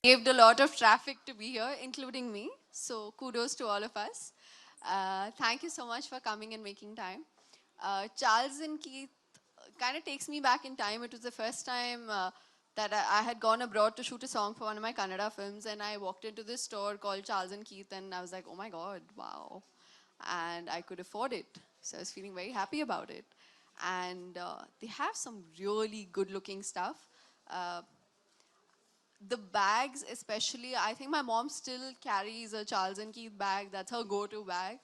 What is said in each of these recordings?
Saved a lot of traffic to be here, including me. So kudos to all of us. Thank you so much for coming and making time. Charles and Keith kind of takes me back in time. It was the first time that I had gone abroad to shoot a song for one of my Kannada films, and I walked into this store called Charles and Keith, and I was like, oh my God, wow. And I could afford it. So I was feeling very happy about it. And they have some really good looking stuff. Uh, the bags especially, I think my mom still carries a Charles and Keith bag. That's her go-to bag.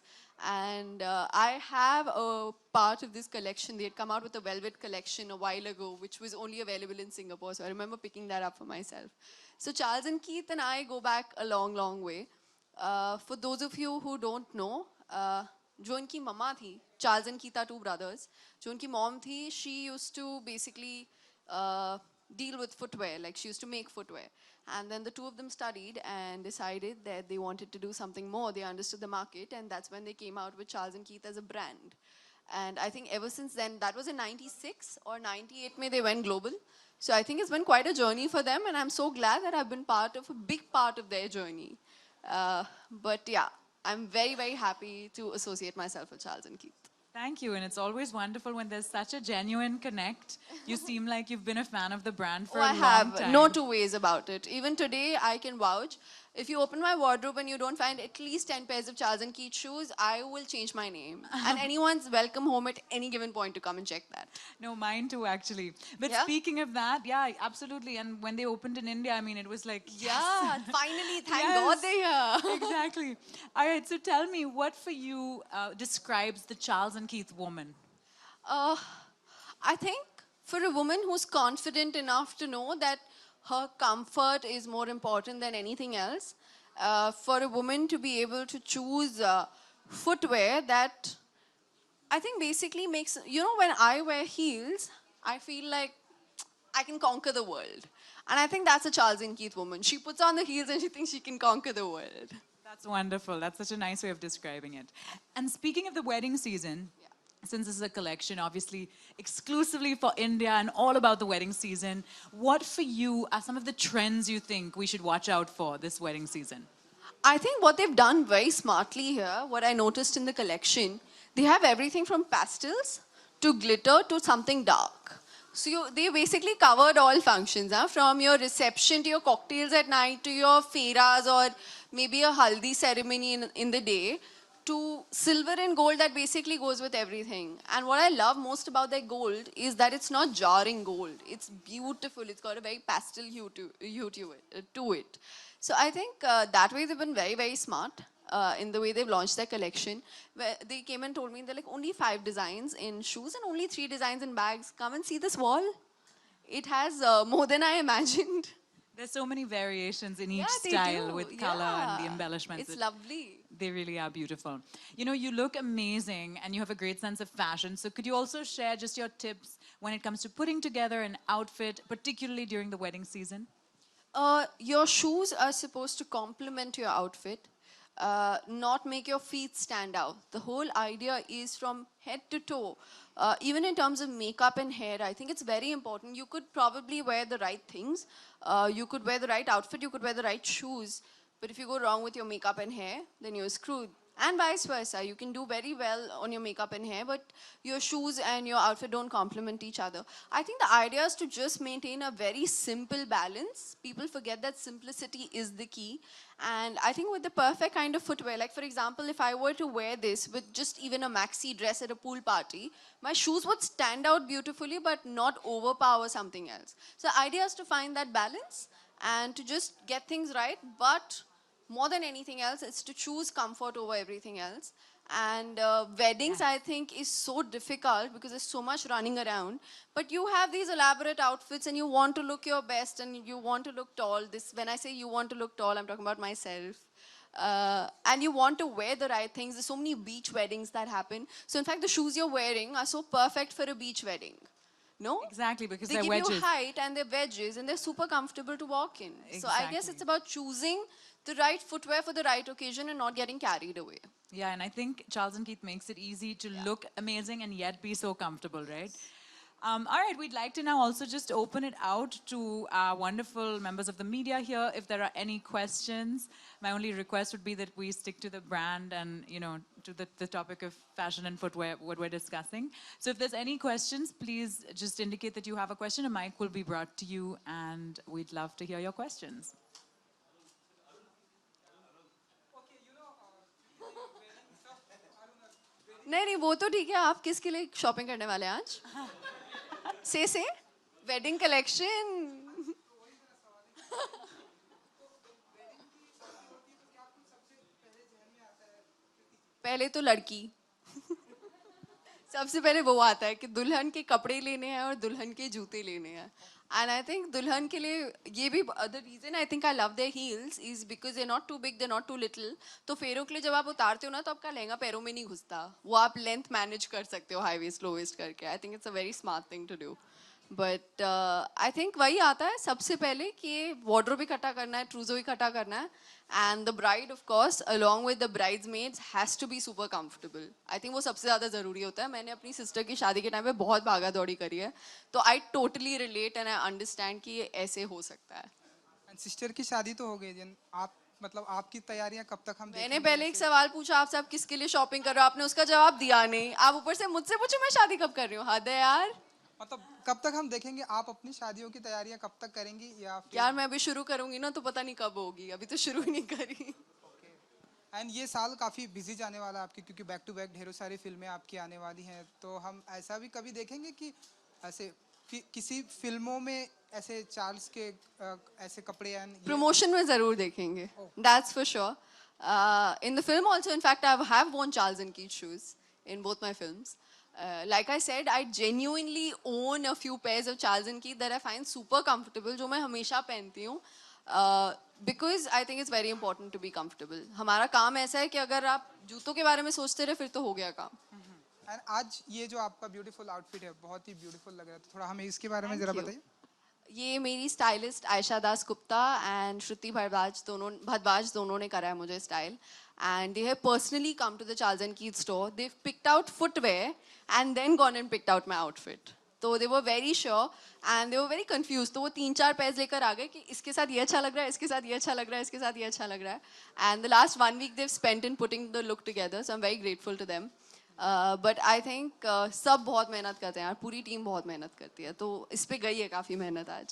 And I have a part of this collection. They had come out with a velvet collection a while ago, which was only available in Singapore. So I remember picking that up for myself. So Charles and Keith and I go back a long, long way. For those of you who don't know, जो इनकी मम्मा थी, Charles and Keith are two brothers. जो उनकी mom थी, she used to basically deal with footwear, like she used to make footwear. And then the two of them studied and decided that they wanted to do something more. They understood the market, and that's when they came out with Charles and Keith as a brand. And I think ever since then, that was in 96 or 98 May they went global. So I think it's been quite a journey for them, and I'm so glad that I've been part of a big part of their journey. But yeah, I'm very, very happy to associate myself with Charles and Keith. Thank you, and it's always wonderful when there's such a genuine connect. You seem like you've been a fan of the brand for a long time. I have no two ways about it. Even today, I can vouch. If you open my wardrobe and you don't find at least 10 pairs of Charles and Keith shoes, I will change my name. And anyone's welcome home at any given point to come and check that. No, mine too, actually. But Yeah? speaking of that, yeah, absolutely. And when they opened in India, I mean, it was like, Yeah, finally, thank Yes. God they're here. Exactly. All right, so tell me, what for you describes the Charles and Keith woman? I think for a woman who's confident enough to know that her comfort is more important than anything else, for a woman to be able to choose footwear that I think basically makes, you know, when I wear heels, I feel like I can conquer the world. And I think that's a Charles and Keith woman. She puts on the heels and she thinks she can conquer the world. That's wonderful. That's such a nice way of describing it. And speaking of the wedding season, since this is a collection, obviously exclusively for India and all about the wedding season, what for you are some of the trends you think we should watch out for this wedding season? I think what they've done very smartly here, what I noticed in the collection, they have everything from pastels to glitter to something dark. So they basically covered all functions, from your reception to your cocktails at night to your fairas or maybe a haldi ceremony in the day, to silver and gold that basically goes with everything. And what I love most about their gold is that it's not jarring gold. It's beautiful. It's got a very pastel hue to it. So I think that way they've been very, very smart in the way they've launched their collection. Where they came and told me they're like only 5 designs in shoes and only 3 designs in bags. Come and see this wall. It has more than I imagined. There's so many variations in each Yeah, they style do. with color and the Yeah. embellishments. It's lovely. They really are beautiful. You know, you look amazing and you have a great sense of fashion. So could you also share just your tips when it comes to putting together an outfit, particularly during the wedding season? Your shoes are supposed to complement your outfit, not make your feet stand out. The whole idea is from head to toe. Even in terms of makeup and hair, I think it's very important. You could probably wear the right things. You could wear the right outfit. You could wear the right shoes. But if you go wrong with your makeup and hair, then you're screwed. And vice versa. You can do very well on your makeup and hair, but your shoes and your outfit don't complement each other. I think the idea is to just maintain a very simple balance. People forget that simplicity is the key. And I think with the perfect kind of footwear, like for example, if I were to wear this with just even a maxi dress at a pool party, my shoes would stand out beautifully, but not overpower something else. So the idea is to find that balance and to just get things right, but more than anything else, it's to choose comfort over everything else. And weddings, I think, is so difficult because there's so much running around. But you have these elaborate outfits and you want to look your best and you want to look tall. When I say you want to look tall, I'm talking about myself. And you want to wear the right things. There's so many beach weddings that happen. So in fact, the shoes you're wearing are so perfect for a beach wedding. No? Exactly, because They they're give wedges. you height and they're wedges and they're super comfortable to walk in. So I guess Exactly. it's about choosing the right footwear for the right occasion and not getting carried away. Yeah, and I think Charles and Keith makes it easy to look amazing and yet be so comfortable, right? All right, we'd like to now also just open it out to our wonderful members of the media here. If there are any questions, my only request would be that we stick to the brand and, you know, to the topic of fashion and footwear, what we're discussing. So if there's any questions, please just indicate that you have a question. A mic will be brought to you, and we'd love to hear your questions. नहीं वो तो ठीक है आप किसके लिए shopping करने वाले हैं आज से वेडिंग कलेक्शन पहले तो लड़की सबसे पहले वो आता है कि दुल्हन के कपड़े लेने हैं और दुल्हन के जूते लेने हैं एंड आई थिंक दुल्हन के लिए ये भी the reason I think I love their heels is because they not too big they not too little तो फेरों के लिए जब आप उतारते हो ना तो आपका लहंगा पैरों में नहीं घुसता वो आप लेंथ मैनेज कर सकते हो हाई वेस्ट लो वेस्ट करके I think it's a very smart thing to do but I think वही आता है सबसे पहले कि वार्डरोब इकट्ठा करना है ट्रूजो इकट्ठा करना है and the bride of course along with the bridesmaids has to be super comfortable I think वो सबसे ज़्यादा ज़रूरी होता है मैंने अपनी सिस्टर की शादी के टाइम पे बहुत भागा दौड़ी करी है तो I totally relate and I understand कि ये ऐसे हो सकता है सिस्टर की शादी तो हो गई जन आप मतलब आपकी तैयारियां कब तक हम मैंने पहले एक सवाल पूछा आपसे आप किसके लिए शॉपिंग कर रहे हो आपने उसका जवाब दिया नहीं आप ऊपर से मुझसे पूछो मैं शादी कब कर रही हूँ हद है यार मतलब कब तक हम देखेंगे आप अपनी शादियों की तैयारियां कब तक करेंगी या फिर यार मैं अभी शुरू करूंगी ना तो पता नहीं कब होगी अभी तो शुरू ही नहीं करी एंड ये साल काफ़ी बिजी जाने वाला है आपकी क्योंकि बैक टू बैक ढेरों सारी फिल्में आपकी आने वाली हैं तो हम ऐसा भी कभी देखेंगे कि ऐसे किसी फिल्मों में ऐसे चार्ल्स के ऐसे कपड़े एंड प्रमोशन में जरूर देखेंगे that's for sure in the film also in fact I have worn Charles and Keith shoes in both my films like I said I genuinely own a few pairs of Charles and Keith that I find super comfortable जो मैं हमेशा पहनती हूँ because I think it's very important to be comfortable हमारा काम ऐसा है कि अगर आप जूतों के बारे में सोचते रहे फिर तो हो गया काम एंड आज ये जो आपका ब्यूटीफुल आउटफिट है बहुत ही ब्यूटीफुल लग रहा है तो थोड़ा हमें इसके बारे में जरा बताइए ये मेरी स्टाइलिस्ट आयशा दास गुप्ता एंड श्रुति भारद्वाज दोनों ने करा है मुझे style and they have personally come to the Charles and Keith store. They've picked out footwear and then gone and picked out my outfit. So they were very sure and they were very confused. तो वो 3-4 pairs लेकर आ गए कि इसके साथ ये अच्छा लग रहा है, इसके साथ ये अच्छा लग रहा है, इसके साथ ये अच्छा लग रहा है. And the last 1 week they've spent in putting the look together. So I'm very grateful to them. But I think सब बहुत मेहनत करते हैं यार, पूरी टीम बहुत मेहनत करती है. तो इस पे गई है काफ़ी मेहनत आज.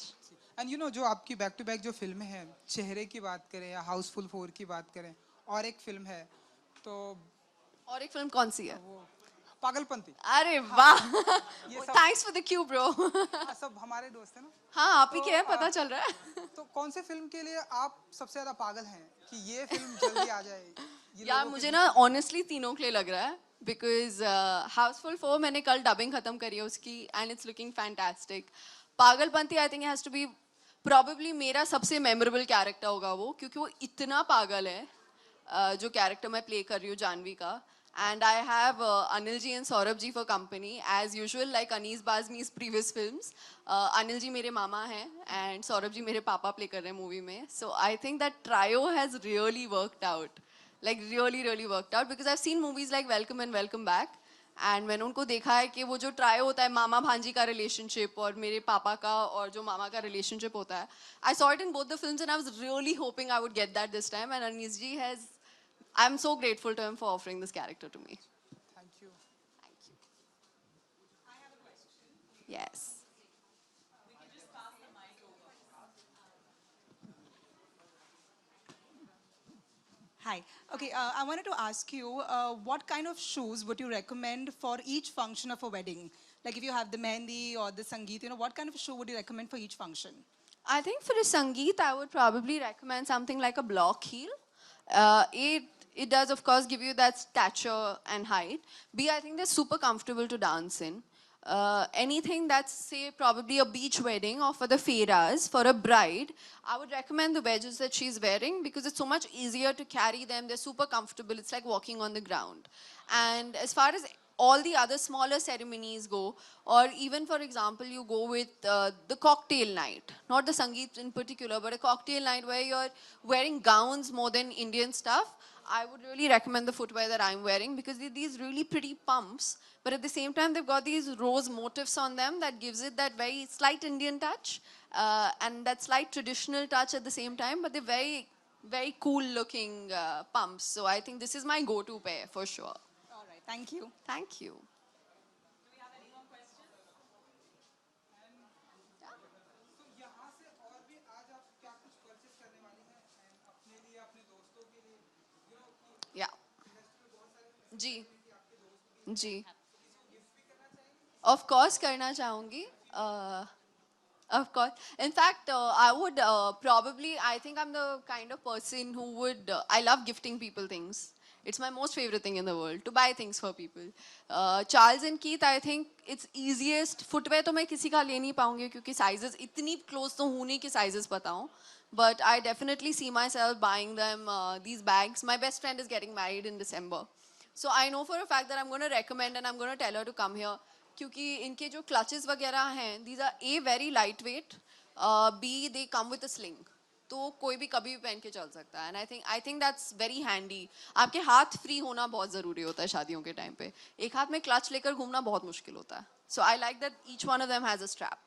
एंड यू नो जो आपकी बैक टू बैक जो फिल्में हैं चेहरे की बात करें या हाउसफुल 4 की बात करें और एक फिल्म है तो और एक फिल्म कौन सी है वो पागलपंती अरे वाह ये सब thanks for the Q bro सब हमारे दोस्त हैं ना हाँ आप ही के हैं पता चल रहा है तो कौन से फिल्म के लिए आप सबसे ज्यादा पागल हैं कि ये फिल्म जल्दी आ जाए यार मुझे ना ऑनेस्टली तीनों के लिए लग रहा है बिकॉज हाउसफुल 4 मैंने कल डबिंग खत्म करी है उसकी and it's looking fantastic Pagalpanti I think has to be probably मेरा सबसे मेमोरेबल कैरेक्टर होगा वो क्योंकि वो इतना पागल है जो कैरेक्टर मैं प्ले कर रही हूँ जानवी का and I have Anil ji and Saurabh ji for company as usual like Anees Bazmee's previous films Anil ji मेरे मामा हैं एंड सौरभ जी मेरे पापा प्ले कर रहे हैं मूवी में so I think that trio has really worked out like really worked out because I've seen movies like Welcome and Welcome Back and मैंने उनको देखा है कि वो जो ट्राई होता है मामा भांजी का रिलेशनशिप और मेरे पापा का और जो मामा का रिलेशनशिप होता है I saw it in both the films and I was really hoping I would get that this time and Anis ji has I'm so grateful to him for offering this character to me. Thank you. Thank you. I have a question. Yes. Hi. Okay, I wanted to ask you, what kind of shoes would you recommend for each function of a wedding? Like if you have the mehndi or the sangeet, you know, what kind of shoe would you recommend for each function? I think for a sangeet, I would probably recommend something like a block heel. It does, of course, give you that stature and height. B, I think they're super comfortable to dance in. Anything that's, say, probably a beach wedding or for the fairas, for a bride, I would recommend the wedges that she's wearing because it's so much easier to carry them. They're super comfortable. It's like walking on the ground. And as far as all the other smaller ceremonies go, or even, for example, you go with the cocktail night, not the sangeet in particular, but a cocktail night where you're wearing gowns more than Indian stuff, I would really recommend the footwear that I'm wearing because these really pretty pumps, but at the same time they've got these rose motifs on them that gives it that very slight Indian touch and that slight traditional touch at the same time, but they're very, very cool looking pumps. So I think this is my go-to pair for sure. All right, thank you. Thank you. तो यहाँ से और भी आज आप क्या कुछ purchase करने वाली हैं and अपने लिए अपने दोस्तों के लिए Yeah. Ji ji of course करना चाहूँगी of course in fact I would probably I think I'm the kind of person who would I love gifting people things. It's my most favorite thing in the world to buy things for people. Charles and Keith, I think it's easiest. Footwear तो मैं किसी का ले नहीं पाऊंगी क्योंकि sizes इतनी close तो हूँ नहीं कि sizes पता हूँ. But I definitely see myself buying them these bags. My best friend is getting married in December. So I know for a fact that I'm going to recommend and I'm going to tell her to come here. क्योंकि इनके जो clutches वगैरह हैं, these are A, very lightweight, B, they come with a sling. तो कोई भी कभी भी पहन के चल सकता है. And I think that's very handy. आपके हाथ फ्री होना बहुत ज़रूरी होता है शादियों के टाइम पे. एक हाथ में clutch लेकर घूमना बहुत मुश्किल होता है. So I like that each one of them has a strap.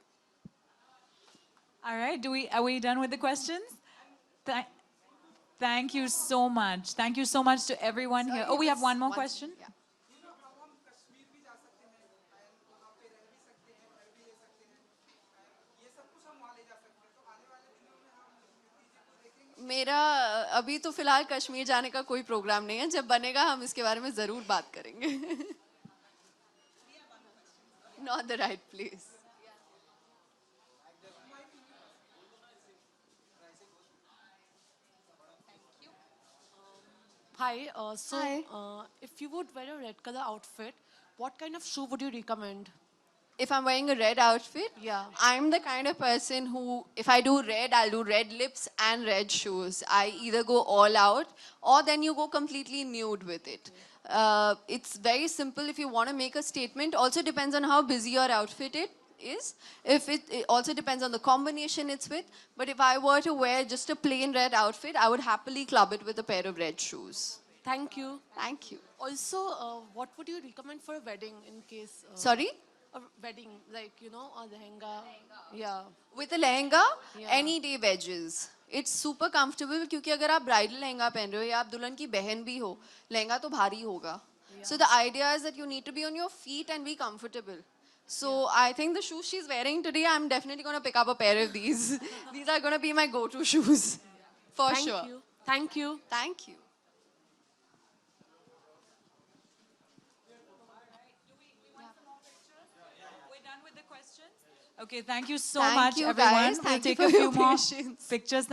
All right, are we done with the questions? Thank you so much. Thank you so much to everyone here. Oh, we have one more question. Yeah. अब हम कश्मीर भी जा सकते हैं and वहाँ पे रह भी सकते हैं घर भी ले सकते हैं and ये सब कुछ हम वहाँ ले जा सकते हैं तो आने वाले दिनों में हम कीर्ति जी को देखेंगे मेरा अभी तो फिलहाल कश्मीर जाने का कोई प्रोग्राम नहीं है. जब बनेगा हम इसके बारे में ज़रूर बात करेंगे. Not the right place. Hi. Hi. If you would wear a red color outfit, what kind of shoe would you recommend? If I'm wearing a red outfit, Yeah. I'm the kind of person who, if I do red, I'll do red lips and red shoes. I either go all out or then you go completely nude with it. It's very simple if you want to make a statement. Also depends on how busy your outfit is. It also depends on the combination it's with. But if I were to wear just a plain red outfit, I would happily club it with a pair of red shoes. Thank you. Thank you. Also, what would you recommend for a wedding in case? Sorry? A wedding, like, you know, a lehenga. Yeah. With a lehenga, Yeah. any day wedges. It's super comfortable क्योंकि अगर आप bridal lehenga पहन रहे हो या आप दुल्हन की बहन भी हो, लहंगा तो भारी होगा. So the idea is that you need to be on your feet and be comfortable. So I think the shoes she's wearing today, I'm definitely going to pick up a pair of these. These are going to be my go-to shoes. For Thank sure. you. Thank you. Thank you. We're done with the questions. Okay, thank you so Thank much, you, everyone. guys. We'll Thank you take for a few your more patience. pictures.